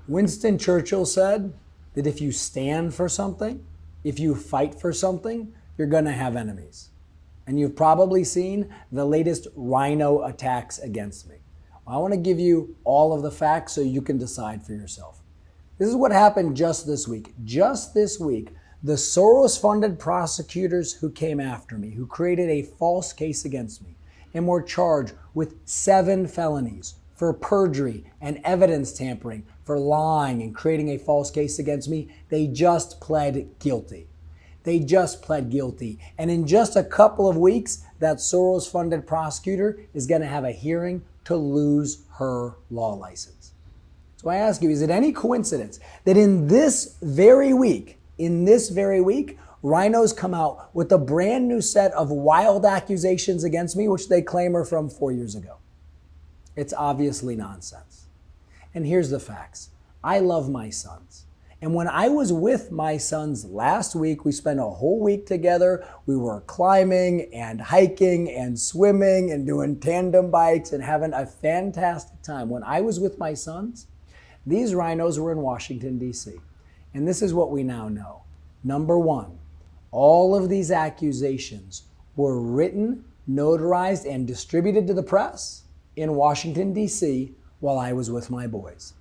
Winston Churchill said that if you stand for something, if you fight for something, you're going to have enemies. And you've probably seen the latest RINO attacks against me. I want to give you all of the facts so you can decide for yourself. This is what happened just this week. Just this week, the Soros-funded prosecutors who came after me, who created a false case against me, and were charged with 7 felonies for perjury and evidence tampering, for lying and creating a false case against me, they just pled guilty. They just pled guilty. And in just a couple of weeks, that Soros-funded prosecutor is going to have a hearing to lose her law license. So I ask you, is it any coincidence that in this very week, RINOs come out with a brand new set of wild accusations against me, which they claim are from 4 years ago? It's obviously nonsense. And here's the facts. I love my sons. And when I was with my sons last week, we spent a whole week together. We were climbing and hiking and swimming and doing tandem bikes and having a fantastic time. When I was with my sons, these RINOs were in Washington, D.C. And this is what we now know. Number one, all of these accusations were written, notarized, and distributed to the press in Washington, D.C. while I was with my boys.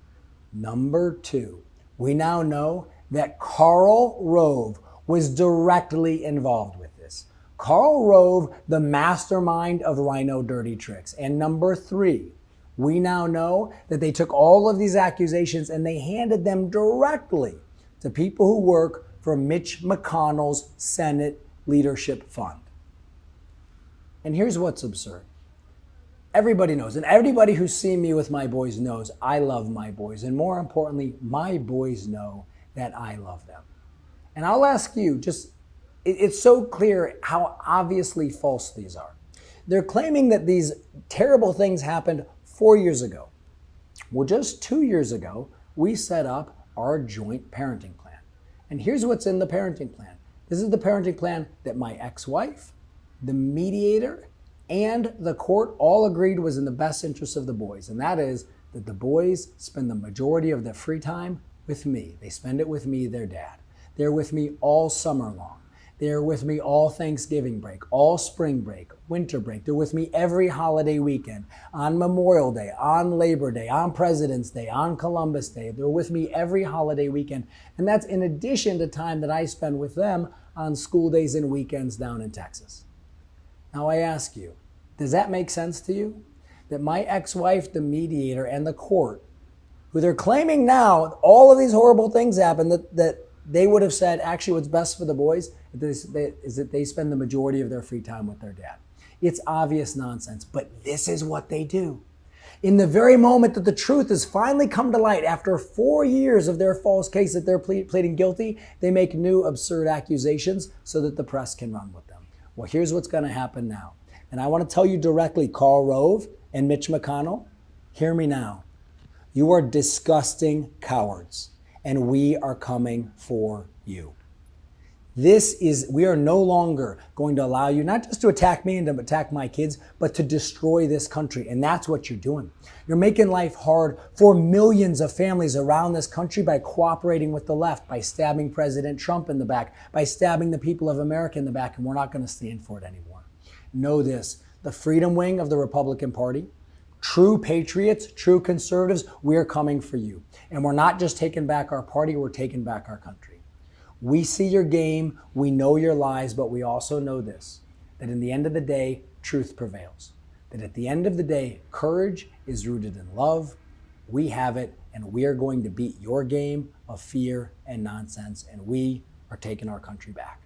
Number two, we now know that Karl Rove was directly involved with this. Karl Rove, the mastermind of RINO dirty tricks. And number three, we now know that they took all of these accusations and they handed them directly to people who work for Mitch McConnell's Senate Leadership Fund. And here's what's absurd. Everybody knows, and everybody who's seen me with my boys knows I love my boys. And more importantly, my boys know that I love them. And I'll ask you, it's so clear how obviously false these are. They're claiming that these terrible things happened 4 years ago. Well, just 2 years ago, we set up our joint parenting plan. And here's what's in the parenting plan. This is the parenting plan that my ex-wife, the mediator, and the court all agreed was in the best interest of the boys. And that is that the boys spend the majority of their free time with me. They spend it with me, their dad. They're with me all summer long. They're with me all Thanksgiving break, all spring break, winter break. They're with me every holiday weekend, on Memorial Day, on Labor Day, on President's Day, on Columbus Day. They're with me every holiday weekend. And that's in addition to time that I spend with them on school days and weekends down in Texas. Now I ask you, does that make sense to you? That my ex-wife, the mediator, and the court, who they're claiming now all of these horrible things happened, that they would have said, actually what's best for the boys is that they spend the majority of their free time with their dad. It's obvious nonsense, but this is what they do. In the very moment that the truth has finally come to light, after 4 years of their false case that they're pleading guilty, they make new absurd accusations so that the press can run with them. Well, here's what's going to happen now. And I want to tell you directly, Karl Rove and Mitch McConnell, hear me now. You are disgusting cowards, and we are coming for you. We are no longer going to allow you not just to attack me and to attack my kids, but to destroy this country. And that's what you're doing. You're making life hard for millions of families around this country by cooperating with the left, by stabbing President Trump in the back, by stabbing the people of America in the back, and we're not going to stand for it anymore. Know this, the freedom wing of the Republican Party, true patriots, true conservatives, we're coming for you. And we're not just taking back our party, we're taking back our country. We see your game, we know your lies, but we also know this, that in the end of the day, truth prevails. That at the end of the day, courage is rooted in love. We have it, and we are going to beat your game of fear and nonsense, and we are taking our country back.